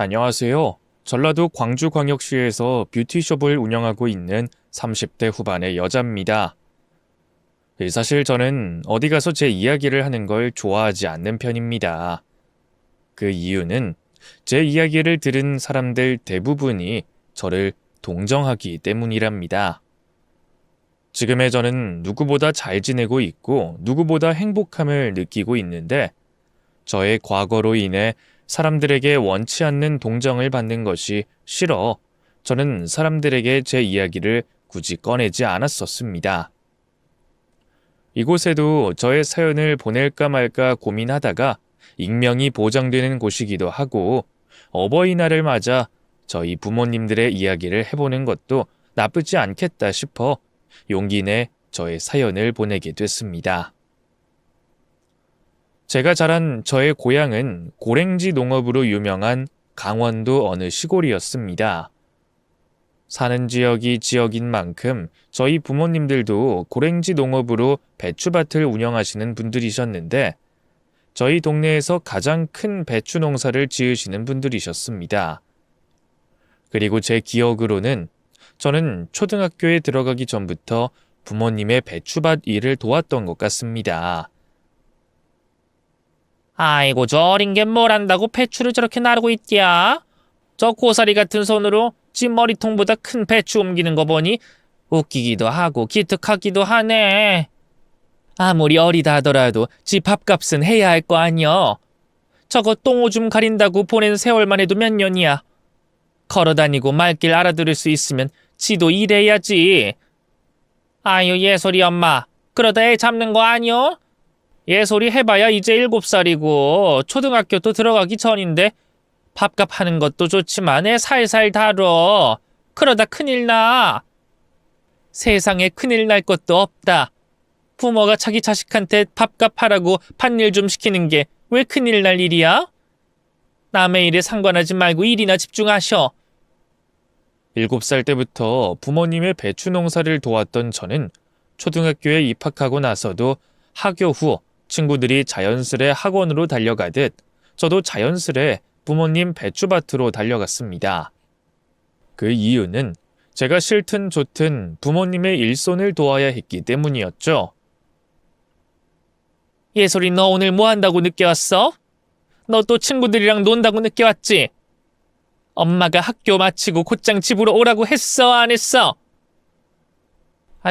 안녕하세요. 전라도 광주광역시에서 뷰티숍을 운영하고 있는 30대 후반의 여자입니다. 사실 저는 어디 가서 제 이야기를 하는 걸 좋아하지 않는 편입니다. 그 이유는 제 이야기를 들은 사람들 대부분이 저를 동정하기 때문이랍니다. 지금의 저는 누구보다 잘 지내고 있고 누구보다 행복함을 느끼고 있는데 저의 과거로 인해 사람들에게 원치 않는 동정을 받는 것이 싫어 저는 사람들에게 제 이야기를 굳이 꺼내지 않았었습니다. 이곳에도 저의 사연을 보낼까 말까 고민하다가 익명이 보장되는 곳이기도 하고 어버이날을 맞아 저희 부모님들의 이야기를 해보는 것도 나쁘지 않겠다 싶어 용기 내 저의 사연을 보내게 됐습니다. 제가 자란 저의 고향은 고랭지 농업으로 유명한 강원도 어느 시골이었습니다. 사는 지역이 지역인 만큼 저희 부모님들도 고랭지 농업으로 배추밭을 운영하시는 분들이셨는데 저희 동네에서 가장 큰 배추 농사를 지으시는 분들이셨습니다. 그리고 제 기억으로는 저는 초등학교에 들어가기 전부터 부모님의 배추밭 일을 도왔던 것 같습니다. 아이고 저 어린 게 뭘 안다고 배추를 저렇게 나르고 있디야? 저 고사리 같은 손으로 집 머리통보다 큰 배추 옮기는 거 보니 웃기기도 하고 기특하기도 하네. 아무리 어리다 하더라도 집 밥값은 해야 할 거 아니여. 저거 똥오줌 가린다고 보낸 세월만 해도 몇 년이야. 걸어다니고 말길 알아들을 수 있으면 지도 일해야지. 아유 예솔이 엄마, 그러다 애 잡는 거 아니여? 예솔이 해봐야 이제 7살이고 초등학교도 들어가기 전인데 밥값 하는 것도 좋지만 애 살살 다뤄. 그러다 큰일 나. 세상에 큰일 날 것도 없다. 부모가 자기 자식한테 밥값 하라고 밭일 좀 시키는 게 왜 큰일 날 일이야? 남의 일에 상관하지 말고 일이나 집중하셔. 7살 때부터 부모님의 배추 농사를 도왔던 저는 초등학교에 입학하고 나서도 하교 후 친구들이 자연스레 학원으로 달려가듯 저도 자연스레 부모님 배추밭으로 달려갔습니다. 그 이유는 제가 싫든 좋든 부모님의 일손을 도와야 했기 때문이었죠. 예솔이 너 오늘 뭐 한다고 늦게 왔어? 너 또 친구들이랑 논다고 늦게 왔지? 엄마가 학교 마치고 곧장 집으로 오라고 했어, 안 했어?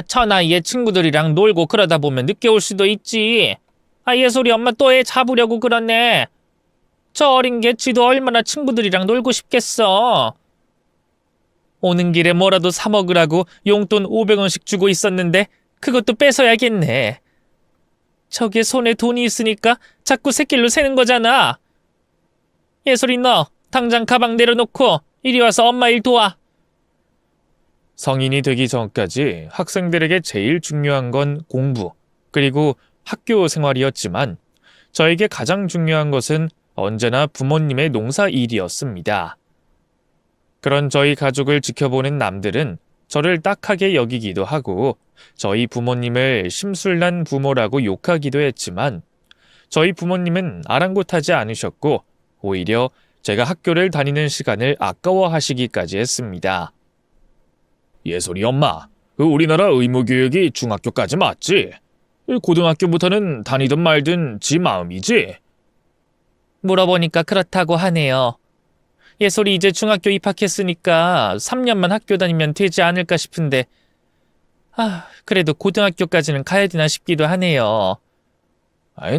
저 나이에 친구들이랑 놀고 그러다 보면 늦게 올 수도 있지. 예솔이 엄마 또 애 잡으려고 그러네. 저 어린 게 지도 얼마나 친구들이랑 놀고 싶겠어. 오는 길에 뭐라도 사 먹으라고 용돈 500원씩 주고 있었는데 그것도 뺏어야겠네. 저게 손에 돈이 있으니까 자꾸 새끼로 새는 거잖아. 예솔이 너 당장 가방 내려놓고 이리 와서 엄마 일 도와. 성인이 되기 전까지 학생들에게 제일 중요한 건 공부, 그리고 학교 생활이었지만 저에게 가장 중요한 것은 언제나 부모님의 농사 일이었습니다. 그런 저희 가족을 지켜보는 남들은 저를 딱하게 여기기도 하고 저희 부모님을 심술난 부모라고 욕하기도 했지만 저희 부모님은 아랑곳하지 않으셨고 오히려 제가 학교를 다니는 시간을 아까워하시기까지 했습니다. 예솔이 엄마, 우리나라 의무교육이 중학교까지 맞지? 고등학교부터는 다니든 말든 지 마음이지? 물어보니까 그렇다고 하네요. 예솔이 이제 중학교 입학했으니까 3년만 학교 다니면 되지 않을까 싶은데 그래도 고등학교까지는 가야 되나 싶기도 하네요.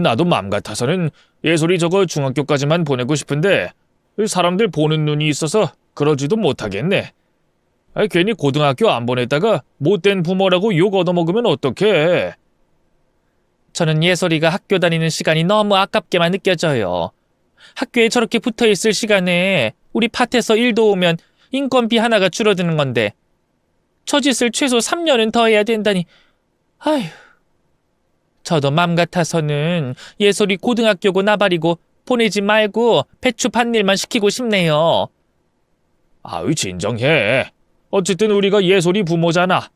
나도 맘 같아서는 예솔이 저거 중학교까지만 보내고 싶은데 사람들 보는 눈이 있어서 그러지도 못하겠네. 괜히 고등학교 안 보냈다가 못된 부모라고 욕 얻어먹으면 어떡해. 저는 예솔이가 학교 다니는 시간이 너무 아깝게만 느껴져요. 학교에 저렇게 붙어있을 시간에 우리 밭에서 일 도우면 인건비 하나가 줄어드는 건데 저 짓을 최소 3년은 더 해야 된다니. 아휴. 저도 맘 같아서는 예솔이 고등학교고 나발이고 보내지 말고 배추 밭일만 시키고 싶네요. 진정해. 어쨌든 우리가 예솔이 부모잖아.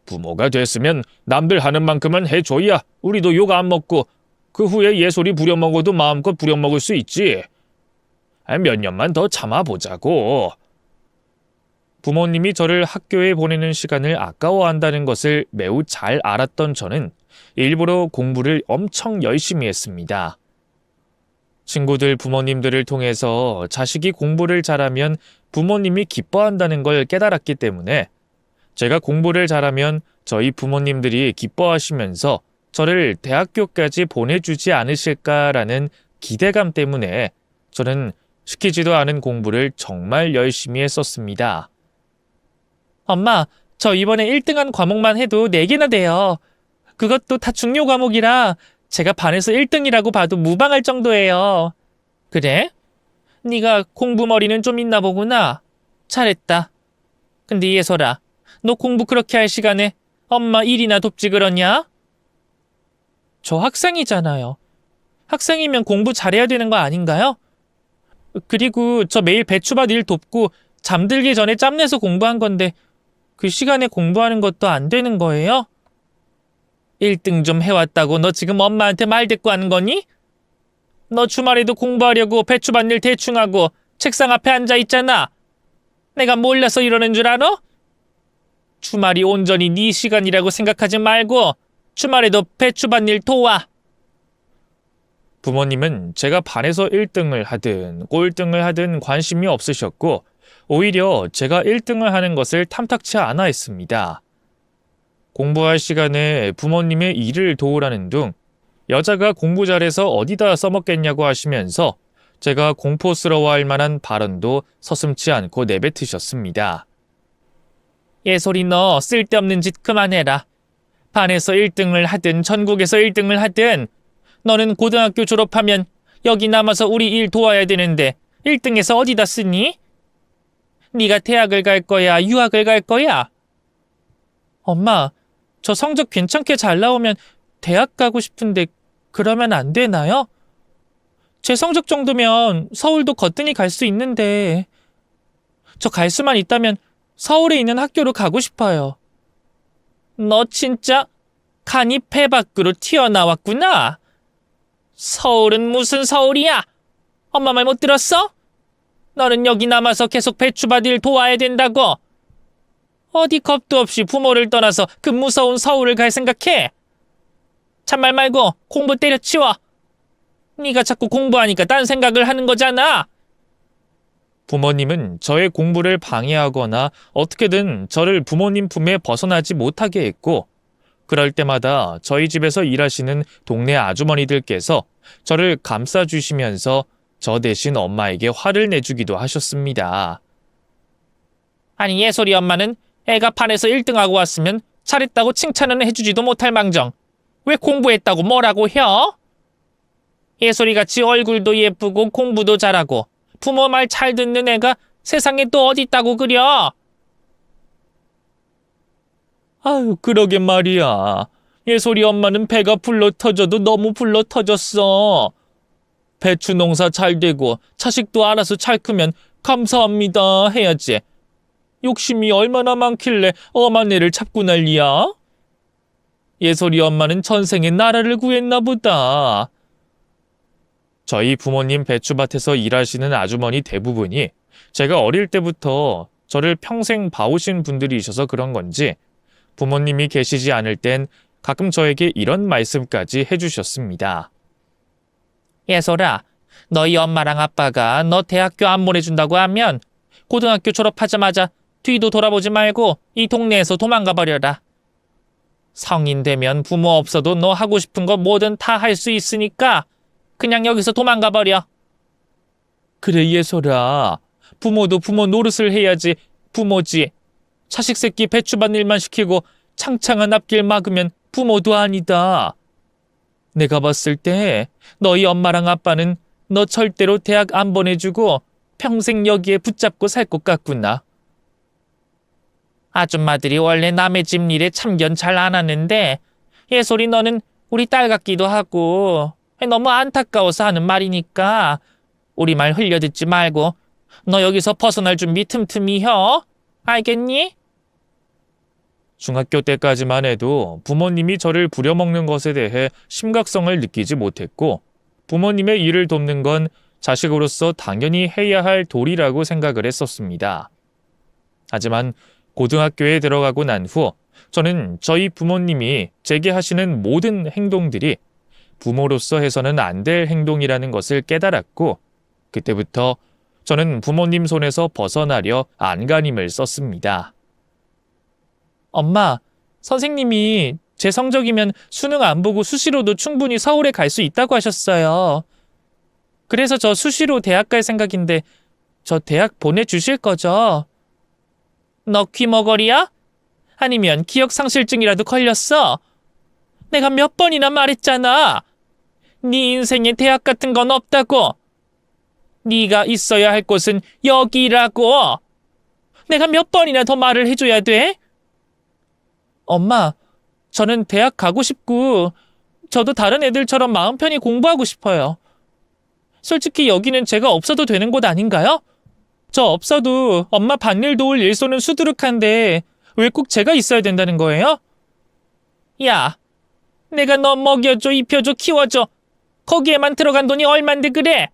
부모가 됐으면 남들 하는 만큼은 해줘야 우리도 욕 안 먹고 그 후에 예솔이 부려먹어도 마음껏 부려먹을 수 있지. 몇 년만 더 참아보자고. 부모님이 저를 학교에 보내는 시간을 아까워한다는 것을 매우 잘 알았던 저는 일부러 공부를 엄청 열심히 했습니다. 친구들 부모님들을 통해서 자식이 공부를 잘하면 부모님이 기뻐한다는 걸 깨달았기 때문에 제가 공부를 잘하면 저희 부모님들이 기뻐하시면서 저를 대학교까지 보내주지 않으실까라는 기대감 때문에 저는 시키지도 않은 공부를 정말 열심히 했었습니다. 엄마, 저 이번에 1등한 과목만 해도 4개나 돼요. 그것도 다 중요 과목이라 제가 반에서 1등이라고 봐도 무방할 정도예요. 그래? 네가 공부머리는 좀 있나 보구나. 잘했다. 근데 예솔아, 너 공부 그렇게 할 시간에 엄마 일이나 돕지 그러냐? 저 학생이잖아요. 학생이면 공부 잘해야 되는 거 아닌가요? 그리고 저 매일 배추밭 일 돕고 잠들기 전에 짬내서 공부한 건데 그 시간에 공부하는 것도 안 되는 거예요? 1등 좀 해왔다고 너 지금 엄마한테 말대꾸 하는 거니? 너 주말에도 공부하려고 배추밭 일 대충 하고 책상 앞에 앉아 있잖아. 내가 몰라서 이러는 줄 알아? 주말이 온전히 네 시간이라고 생각하지 말고 주말에도 배추밭 일 도와. 부모님은 제가 반에서 1등을 하든 꼴등을 하든 관심이 없으셨고 오히려 제가 1등을 하는 것을 탐탁치 않아 했습니다. 공부할 시간에 부모님의 일을 도우라는 둥 여자가 공부 잘해서 어디다 써먹겠냐고 하시면서 제가 공포스러워할 만한 발언도 서슴지 않고 내뱉으셨습니다. 예솔이 너 쓸데없는 짓 그만해라. 반에서 1등을 하든 전국에서 1등을 하든 너는 고등학교 졸업하면 여기 남아서 우리 일 도와야 되는데 1등에서 어디다 쓰니? 네가 대학을 갈 거야? 유학을 갈 거야? 엄마, 저 성적 괜찮게 잘 나오면 대학 가고 싶은데 그러면 안 되나요? 제 성적 정도면 서울도 거뜬히 갈 수 있는데 저 갈 수만 있다면 서울에 있는 학교로 가고 싶어요. 너 진짜 간이 배 밖으로 튀어나왔구나. 서울은 무슨 서울이야? 엄마 말 못 들었어? 너는 여기 남아서 계속 배추밭 일 도와야 된다고. 어디 겁도 없이 부모를 떠나서 그 무서운 서울을 갈 생각해? 참말 말고 공부 때려치워. 네가 자꾸 공부하니까 딴 생각을 하는 거잖아. 부모님은 저의 공부를 방해하거나 어떻게든 저를 부모님 품에 벗어나지 못하게 했고 그럴 때마다 저희 집에서 일하시는 동네 아주머니들께서 저를 감싸주시면서 저 대신 엄마에게 화를 내주기도 하셨습니다. 아니 예솔이 엄마는 애가 반에서 1등하고 왔으면 잘했다고 칭찬은 해주지도 못할 망정 왜 공부했다고 뭐라고 해? 예솔이같이 얼굴도 예쁘고 공부도 잘하고 부모 말 잘 듣는 애가 세상에 또 어디 있다고 그려? 아유 그러게 말이야. 예솔이 엄마는 배가 불러 터져도 너무 불러 터졌어. 배추 농사 잘 되고 자식도 알아서 잘 크면 감사합니다 해야지. 욕심이 얼마나 많길래 엄한 애를 잡고 난리야? 예솔이 엄마는 전생에 나라를 구했나 보다. 저희 부모님 배추밭에서 일하시는 아주머니 대부분이 제가 어릴 때부터 저를 평생 봐오신 분들이셔서 그런 건지 부모님이 계시지 않을 땐 가끔 저에게 이런 말씀까지 해주셨습니다. 예솔아, 너희 엄마랑 아빠가 너 대학교 안 보내준다고 하면 고등학교 졸업하자마자 뒤도 돌아보지 말고 이 동네에서 도망가 버려라. 성인 되면 부모 없어도 너 하고 싶은 거 뭐든 다 할 수 있으니까 그냥 여기서 도망가 버려. 그래 예솔아. 부모도 부모 노릇을 해야지 부모지. 자식 새끼 배추밭 일만 시키고 창창한 앞길 막으면 부모도 아니다. 내가 봤을 때 너희 엄마랑 아빠는 너 절대로 대학 안 보내주고 평생 여기에 붙잡고 살 것 같구나. 아줌마들이 원래 남의 집 일에 참견 잘 안 하는데 예솔이 너는 우리 딸 같기도 하고 너무 안타까워서 하는 말이니까 우리 말 흘려듣지 말고 너 여기서 벗어날 준비 틈틈이 해. 알겠니? 중학교 때까지만 해도 부모님이 저를 부려먹는 것에 대해 심각성을 느끼지 못했고 부모님의 일을 돕는 건 자식으로서 당연히 해야 할 도리라고 생각을 했었습니다. 하지만 고등학교에 들어가고 난 후 저는 저희 부모님이 제게 하시는 모든 행동들이 부모로서 해서는 안 될 행동이라는 것을 깨달았고, 그때부터 저는 부모님 손에서 벗어나려 안간힘을 썼습니다. 엄마, 선생님이 제 성적이면 수능 안 보고 수시로도 충분히 서울에 갈 수 있다고 하셨어요. 그래서 저 수시로 대학 갈 생각인데 저 대학 보내주실 거죠? 너 귀머거리야? 아니면 기억상실증이라도 걸렸어? 내가 몇 번이나 말했잖아. 네 인생에 대학 같은 건 없다고. 네가 있어야 할 곳은 여기라고. 내가 몇 번이나 더 말을 해줘야 돼? 엄마, 저는 대학 가고 싶고 저도 다른 애들처럼 마음 편히 공부하고 싶어요. 솔직히 여기는 제가 없어도 되는 곳 아닌가요? 저 없어도 엄마 밭일 도울 일손은 수두룩한데 왜 꼭 제가 있어야 된다는 거예요? 야, 내가 너 먹여줘, 입혀줘, 키워줘. 거기에만 들어간 돈이 얼만데 그래?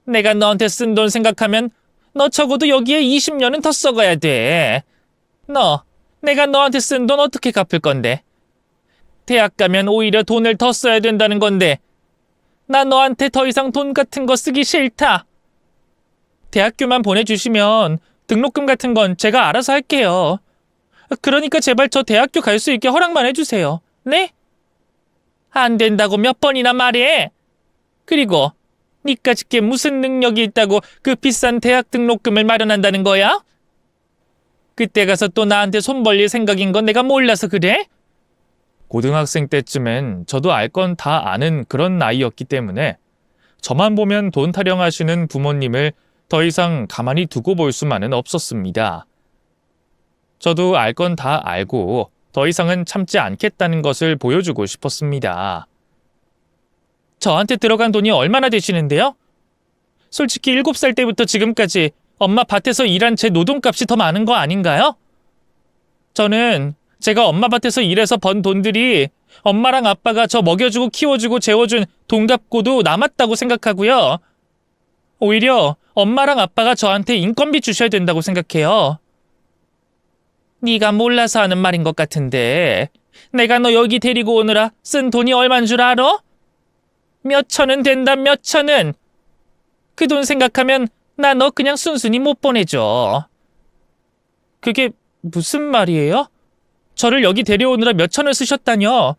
내가 너한테 쓴 돈 생각하면 너 적어도 여기에 20년은 더 썩어야 돼. 내가 너한테 쓴 돈 어떻게 갚을 건데? 대학 가면 오히려 돈을 더 써야 된다는 건데 나 너한테 더 이상 돈 같은 거 쓰기 싫다. 대학교만 보내주시면 등록금 같은 건 제가 알아서 할게요. 그러니까 제발 저 대학교 갈 수 있게 허락만 해주세요. 네? 안 된다고 몇 번이나 말해. 그리고 니까짓 게 무슨 능력이 있다고 그 비싼 대학 등록금을 마련한다는 거야? 그때 가서 또 나한테 손 벌릴 생각인 건 내가 몰라서 그래? 고등학생 때쯤엔 저도 알 건 다 아는 그런 나이였기 때문에 저만 보면 돈 타령하시는 부모님을 더 이상 가만히 두고 볼 수만은 없었습니다. 저도 알 건 다 알고 더 이상은 참지 않겠다는 것을 보여주고 싶었습니다. 저한테 들어간 돈이 얼마나 되시는데요? 솔직히 7살 때부터 지금까지 엄마 밭에서 일한 제 노동값이 더 많은 거 아닌가요? 저는 제가 엄마 밭에서 일해서 번 돈들이 엄마랑 아빠가 저 먹여주고 키워주고 재워준 돈 갚고도 남았다고 생각하고요. 오히려 엄마랑 아빠가 저한테 인건비 주셔야 된다고 생각해요. 네가 몰라서 하는 말인 것 같은데 내가 너 여기 데리고 오느라 쓴 돈이 얼만 줄 알아? 몇 천은 된다, 몇 천은. 그 돈 생각하면 나 너 그냥 순순히 못 보내줘. 그게 무슨 말이에요? 저를 여기 데려오느라 몇 천을 쓰셨다뇨?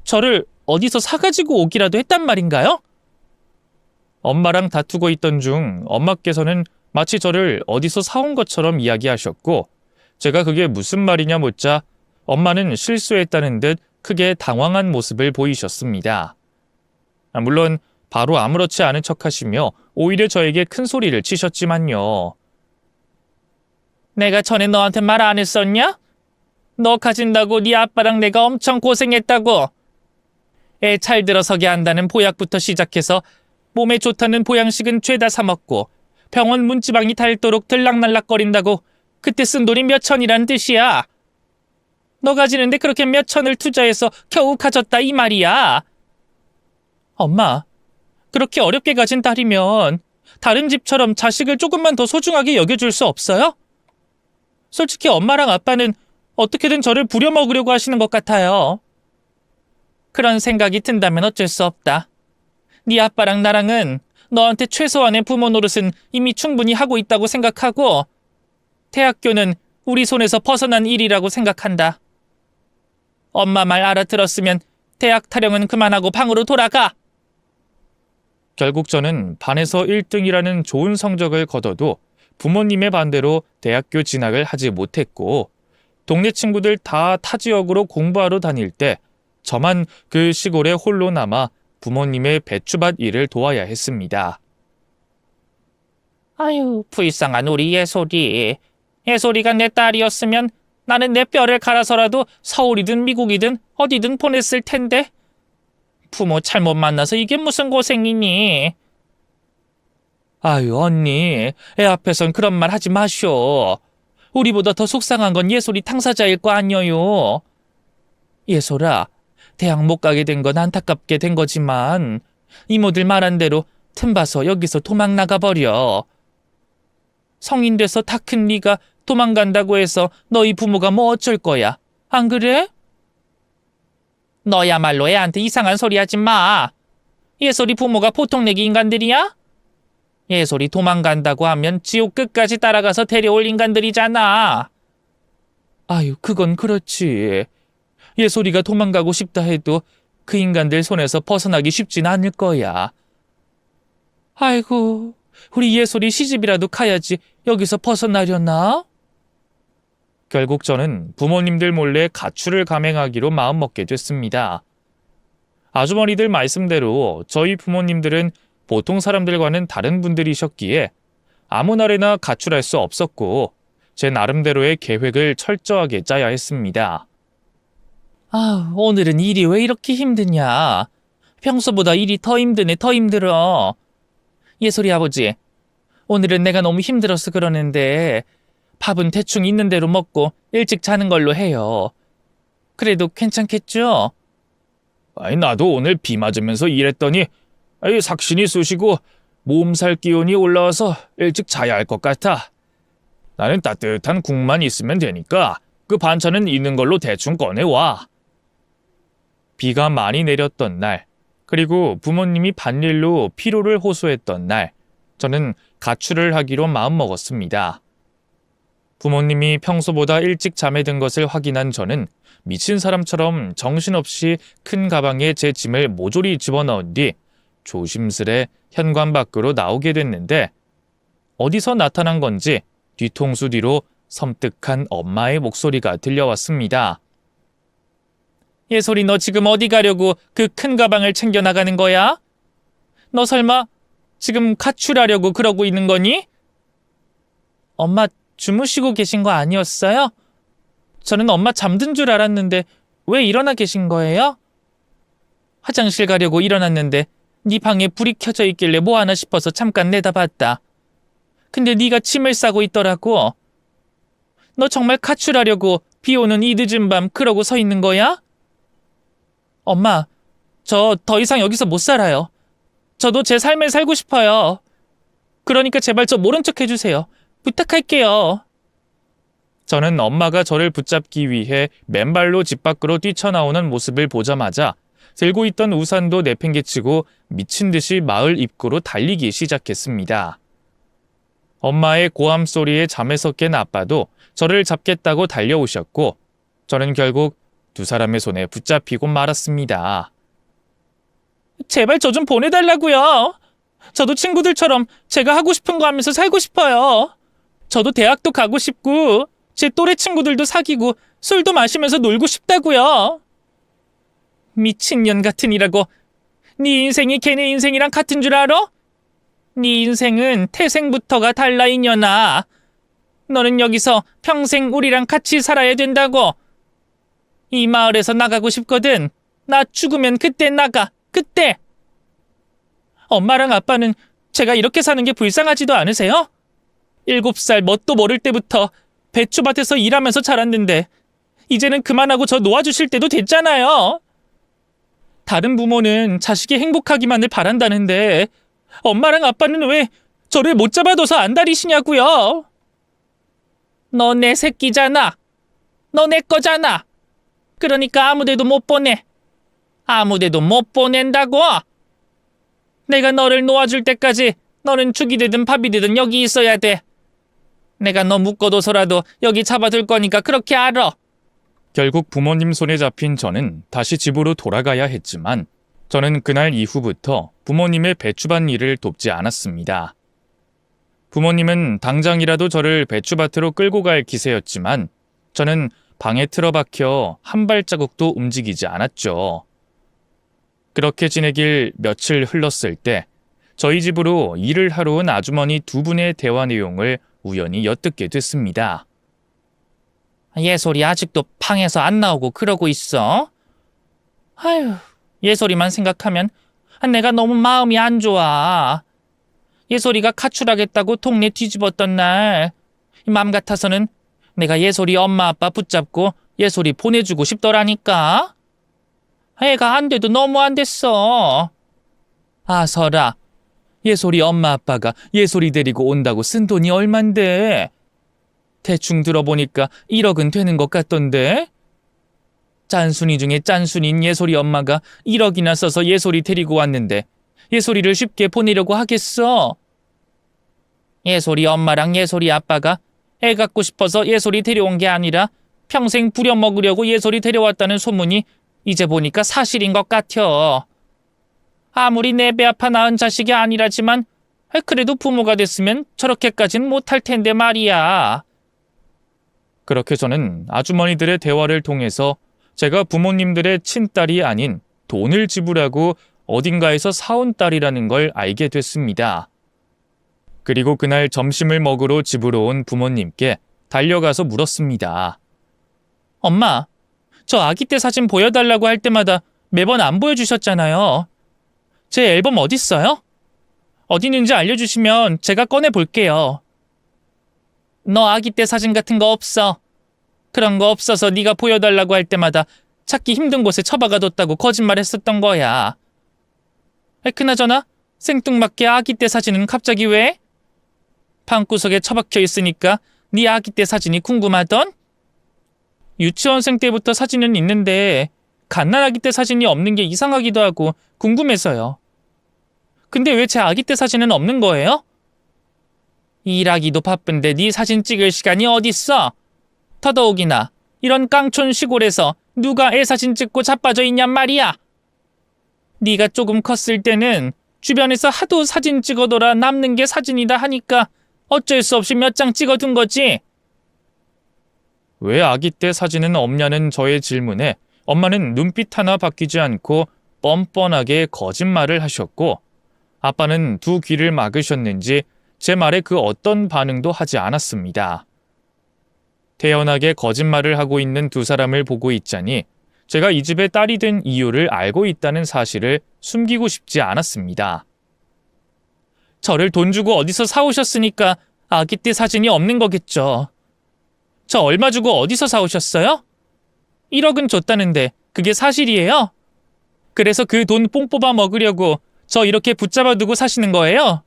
저를 어디서 사가지고 오기라도 했단 말인가요? 엄마랑 다투고 있던 중 엄마께서는 마치 저를 어디서 사온 것처럼 이야기하셨고, 제가 그게 무슨 말이냐 묻자 엄마는 실수했다는 듯 크게 당황한 모습을 보이셨습니다. 물론 바로 아무렇지 않은 척하시며 오히려 저에게 큰 소리를 치셨지만요. 내가 전에 너한테 말 안 했었냐? 너 가진다고 네 아빠랑 내가 엄청 고생했다고. 애 잘 들어서게 한다는 보약부터 시작해서 몸에 좋다는 보양식은 죄다 사 먹고 병원 문지방이 닳도록 들락날락거린다고 그때 쓴 돈이 몇 천이란 뜻이야. 너 가지는데 그렇게 몇 천을 투자해서 겨우 가졌다 이 말이야. 엄마, 그렇게 어렵게 가진 딸이면 다른 집처럼 자식을 조금만 더 소중하게 여겨줄 수 없어요? 솔직히 엄마랑 아빠는 어떻게든 저를 부려먹으려고 하시는 것 같아요. 그런 생각이 든다면 어쩔 수 없다. 네 아빠랑 나랑은 너한테 최소한의 부모 노릇은 이미 충분히 하고 있다고 생각하고 대학교는 우리 손에서 벗어난 일이라고 생각한다. 엄마 말 알아들었으면 대학 타령은 그만하고 방으로 돌아가. 결국 저는 반에서 1등이라는 좋은 성적을 거둬도 부모님의 반대로 대학교 진학을 하지 못했고, 동네 친구들 다 타 지역으로 공부하러 다닐 때 저만 그 시골에 홀로 남아 부모님의 배추밭 일을 도와야 했습니다. 아유, 불쌍한 우리 예솔이. 예솔이가 내 딸이었으면 나는 내 뼈를 갈아서라도 서울이든 미국이든 어디든 보냈을 텐데. 부모 잘못 만나서 이게 무슨 고생이니? 아유, 언니, 애 앞에선 그런 말 하지 마쇼. 우리보다 더 속상한 건 예솔이 당사자일 거 아니여요. 예솔아, 대학 못 가게 된 건 안타깝게 된 거지만 이모들 말한 대로 틈 봐서 여기서 도망 나가버려. 성인 돼서 다 큰 네가 도망간다고 해서 너희 부모가 뭐 어쩔 거야. 안 그래? 너야말로 애한테 이상한 소리 하지 마. 예솔이 부모가 보통 내기 인간들이야? 예솔이 도망간다고 하면 지옥 끝까지 따라가서 데려올 인간들이잖아. 아유, 그건 그렇지. 예솔이가 도망가고 싶다 해도 그 인간들 손에서 벗어나기 쉽진 않을 거야. 아이고, 우리 예솔이 시집이라도 가야지 여기서 벗어나려나? 결국 저는 부모님들 몰래 가출을 감행하기로 마음먹게 됐습니다. 아주머니들 말씀대로 저희 부모님들은 보통 사람들과는 다른 분들이셨기에 아무 날에나 가출할 수 없었고 제 나름대로의 계획을 철저하게 짜야 했습니다. 아, 오늘은 일이 왜 이렇게 힘드냐? 평소보다 일이 더 힘드네, 더 힘들어. 예솔이 아버지, 오늘은 내가 너무 힘들어서 그러는데 밥은 대충 있는 대로 먹고 일찍 자는 걸로 해요. 그래도 괜찮겠죠? 아니, 나도 오늘 비 맞으면서 일했더니 삭신이 쑤시고 몸살 기운이 올라와서 일찍 자야 할 것 같아. 나는 따뜻한 국만 있으면 되니까 그 반찬은 있는 걸로 대충 꺼내와. 비가 많이 내렸던 날, 그리고 부모님이 반일로 피로를 호소했던 날, 저는 가출을 하기로 마음먹었습니다. 부모님이 평소보다 일찍 잠에 든 것을 확인한 저는 미친 사람처럼 정신없이 큰 가방에 제 짐을 모조리 집어넣은 뒤 조심스레 현관 밖으로 나오게 됐는데 어디서 나타난 건지 뒤통수 뒤로 섬뜩한 엄마의 목소리가 들려왔습니다. 예솔이, 너 지금 어디 가려고 그 큰 가방을 챙겨 나가는 거야? 너 설마 지금 가출하려고 그러고 있는 거니? 엄마 주무시고 계신 거 아니었어요? 저는 엄마 잠든 줄 알았는데 왜 일어나 계신 거예요? 화장실 가려고 일어났는데 네 방에 불이 켜져 있길래 뭐 하나 싶어서 잠깐 내다봤다. 근데 네가 짐을 싸고 있더라고. 너 정말 가출하려고 비 오는 이 늦은 밤 그러고 서 있는 거야? 엄마, 저 더 이상 여기서 못 살아요. 저도 제 삶을 살고 싶어요. 그러니까 제발 저 모른 척 해주세요. 부탁할게요. 저는 엄마가 저를 붙잡기 위해 맨발로 집 밖으로 뛰쳐나오는 모습을 보자마자 들고 있던 우산도 내팽개치고 미친 듯이 마을 입구로 달리기 시작했습니다. 엄마의 고함 소리에 잠에서 깬 아빠도 저를 잡겠다고 달려오셨고 저는 결국 두 사람의 손에 붙잡히고 말았습니다. 제발 저 좀 보내달라고요. 저도 친구들처럼 제가 하고 싶은 거 하면서 살고 싶어요. 저도 대학도 가고 싶고 제 또래 친구들도 사귀고 술도 마시면서 놀고 싶다고요. 미친년 같으니라고. 네 인생이 걔네 인생이랑 같은 줄 알아? 네 인생은 태생부터가 달라 이년아. 너는 여기서 평생 우리랑 같이 살아야 된다고. 이 마을에서 나가고 싶거든. 나 죽으면 그때 나가. 그때. 엄마랑 아빠는 제가 이렇게 사는 게 불쌍하지도 않으세요? 7살 뭣도 모를 때부터 배추밭에서 일하면서 자랐는데 이제는 그만하고 저 놓아주실 때도 됐잖아요. 다른 부모는 자식이 행복하기만을 바란다는데 엄마랑 아빠는 왜 저를 못 잡아둬서 안달이시냐고요. 너 내 새끼잖아. 너 내 거잖아. 그러니까 아무데도 못 보내. 아무데도 못 보낸다고. 내가 너를 놓아줄 때까지 너는 죽이 되든 밥이 되든 여기 있어야 돼. 내가 너 묶어둬서라도 여기 잡아둘 거니까 그렇게 알아. 결국 부모님 손에 잡힌 저는 다시 집으로 돌아가야 했지만 저는 그날 이후부터 부모님의 배추밭 일을 돕지 않았습니다. 부모님은 당장이라도 저를 배추밭으로 끌고 갈 기세였지만 저는 방에 틀어박혀 한 발자국도 움직이지 않았죠. 그렇게 지내길 며칠 흘렀을 때 저희 집으로 일을 하러 온 아주머니 두 분의 대화 내용을 우연히 엿듣게 됐습니다. 예솔이 아직도 방에서 안 나오고 그러고 있어? 아휴, 예솔이만 생각하면 내가 너무 마음이 안 좋아. 예솔이가 가출하겠다고 동네 뒤집었던 날 맘 같아서는 내가 예솔이 엄마 아빠 붙잡고 예솔이 보내주고 싶더라니까. 애가 안 돼도 너무 안 됐어. 아설아, 예솔이 엄마 아빠가 예솔이 데리고 온다고 쓴 돈이 얼만데? 대충 들어보니까 1억은 되는 것 같던데? 짠순이 중에 짠순이인 예솔이 엄마가 1억이나 써서 예솔이 데리고 왔는데 예솔이를 쉽게 보내려고 하겠어? 예솔이 엄마랑 예솔이 아빠가 애 갖고 싶어서 예솔이 데려온 게 아니라 평생 부려먹으려고 예솔이 데려왔다는 소문이 이제 보니까 사실인 것 같아. 아무리 내 배 아파 낳은 자식이 아니라지만 그래도 부모가 됐으면 저렇게까진 못할 텐데 말이야. 그렇게 저는 아주머니들의 대화를 통해서 제가 부모님들의 친딸이 아닌 돈을 지불하고 어딘가에서 사온 딸이라는 걸 알게 됐습니다. 그리고 그날 점심을 먹으러 집으로 온 부모님께 달려가서 물었습니다. 엄마, 저 아기 때 사진 보여달라고 할 때마다 매번 안 보여주셨잖아요. 제 앨범 어딨어요? 어디 있는지 알려주시면 제가 꺼내볼게요. 너 아기 때 사진 같은 거 없어. 그런 거 없어서 네가 보여달라고 할 때마다 찾기 힘든 곳에 처박아뒀다고 거짓말했었던 거야. 그나저나 생뚱맞게 아기 때 사진은 갑자기 왜? 방구석에 처박혀 있으니까 네 아기 때 사진이 궁금하던? 유치원생 때부터 사진은 있는데 갓난아기 때 사진이 없는 게 이상하기도 하고 궁금해서요. 근데 왜 제 아기 때 사진은 없는 거예요? 일하기도 바쁜데 네 사진 찍을 시간이 어딨어? 더더욱이나 이런 깡촌 시골에서 누가 애 사진 찍고 자빠져 있냔 말이야. 네가 조금 컸을 때는 주변에서 하도 사진 찍어둬라 남는 게 사진이다 하니까 어쩔 수 없이 몇 장 찍어둔 거지. 왜 아기 때 사진은 없냐는 저의 질문에 엄마는 눈빛 하나 바뀌지 않고 뻔뻔하게 거짓말을 하셨고 아빠는 두 귀를 막으셨는지 제 말에 그 어떤 반응도 하지 않았습니다. 태연하게 거짓말을 하고 있는 두 사람을 보고 있자니 제가 이 집의 딸이 된 이유를 알고 있다는 사실을 숨기고 싶지 않았습니다. 저를 돈 주고 어디서 사오셨으니까 아기 때 사진이 없는 거겠죠. 저 얼마 주고 어디서 사오셨어요? 1억은 줬다는데 그게 사실이에요? 그래서 그 돈 뽕 뽑아 먹으려고 저 이렇게 붙잡아 두고 사시는 거예요?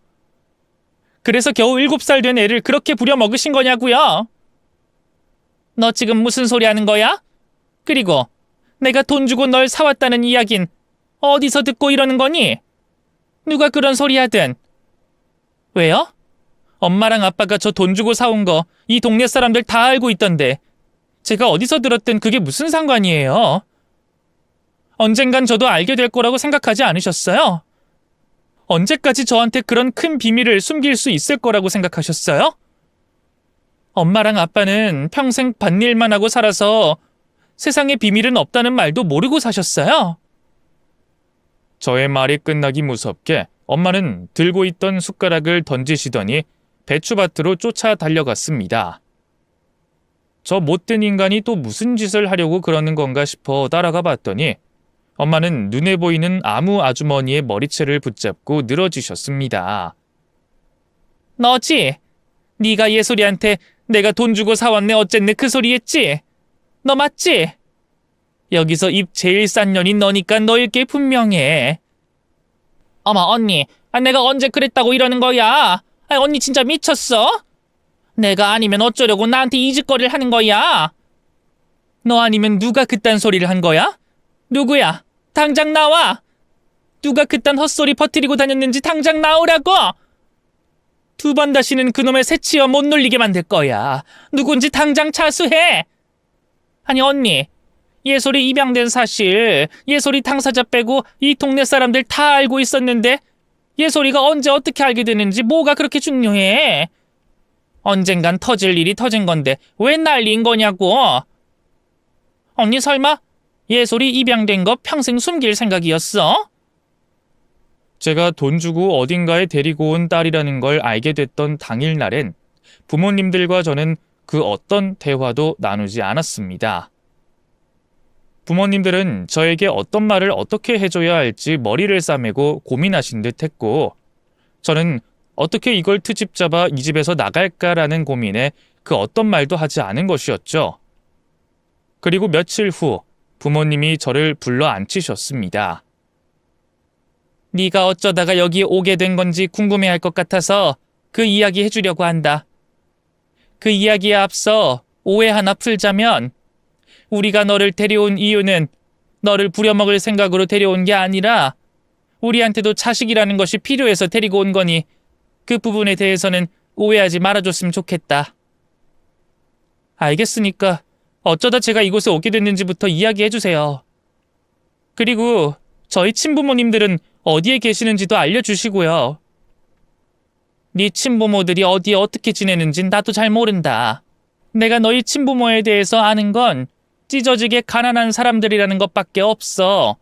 그래서 겨우 7살 된 애를 그렇게 부려 먹으신 거냐고요? 너 지금 무슨 소리 하는 거야? 그리고 내가 돈 주고 널 사왔다는 이야긴 어디서 듣고 이러는 거니? 누가 그런 소리 하든. 왜요? 엄마랑 아빠가 저 돈 주고 사온 거 이 동네 사람들 다 알고 있던데 제가 어디서 들었든 그게 무슨 상관이에요? 언젠간 저도 알게 될 거라고 생각하지 않으셨어요? 언제까지 저한테 그런 큰 비밀을 숨길 수 있을 거라고 생각하셨어요? 엄마랑 아빠는 평생 밭일만 하고 살아서 세상에 비밀은 없다는 말도 모르고 사셨어요? 저의 말이 끝나기 무섭게 엄마는 들고 있던 숟가락을 던지시더니 배추밭으로 쫓아 달려갔습니다. 저 못된 인간이 또 무슨 짓을 하려고 그러는 건가 싶어 따라가 봤더니 엄마는 눈에 보이는 아무 아주머니의 머리채를 붙잡고 늘어지셨습니다. 너지? 네가 예솔이한테 내가 돈 주고 사왔네 어쨌네 그 소리 했지? 너 맞지? 여기서 입 제일 싼 년이 너니까 너일 게 분명해. 어머 언니, 내가 언제 그랬다고 이러는 거야? 언니 진짜 미쳤어? 내가 아니면 어쩌려고 나한테 이 짓거리를 하는 거야? 너 아니면 누가 그딴 소리를 한 거야? 누구야? 당장 나와! 누가 그딴 헛소리 퍼뜨리고 다녔는지 당장 나오라고! 2번 다시는 그놈의 새치어 못 놀리게 만들 거야. 누군지 당장 차수해! 아니 언니, 예솔이 입양된 사실 예솔이 당사자 빼고 이 동네 사람들 다 알고 있었는데 예솔이가 언제 어떻게 알게 되는지 뭐가 그렇게 중요해? 언젠간 터질 일이 터진 건데 왜 난리인 거냐고. 언니 설마 예솔이 입양된 거 평생 숨길 생각이었어? 제가 돈 주고 어딘가에 데리고 온 딸이라는 걸 알게 됐던 당일날엔 부모님들과 저는 그 어떤 대화도 나누지 않았습니다. 부모님들은 저에게 어떤 말을 어떻게 해줘야 할지 머리를 싸매고 고민하신 듯 했고 저는 어떻게 이걸 트집 잡아 이 집에서 나갈까라는 고민에 그 어떤 말도 하지 않은 것이었죠. 그리고 며칠 후 부모님이 저를 불러 앉히셨습니다. 네가 어쩌다가 여기 오게 된 건지 궁금해할 것 같아서 그 이야기 해주려고 한다. 그 이야기에 앞서 오해 하나 풀자면 우리가 너를 데려온 이유는 너를 부려먹을 생각으로 데려온 게 아니라 우리한테도 자식이라는 것이 필요해서 데리고 온 거니 그 부분에 대해서는 오해하지 말아줬으면 좋겠다. 알겠으니까 어쩌다 제가 이곳에 오게 됐는지부터 이야기해주세요. 그리고 저희 친부모님들은 어디에 계시는지도 알려주시고요. 네 친부모들이 어디에 어떻게 지내는진 나도 잘 모른다. 내가 너희 친부모에 대해서 아는 건 찢어지게 가난한 사람들이라는 것밖에 없어.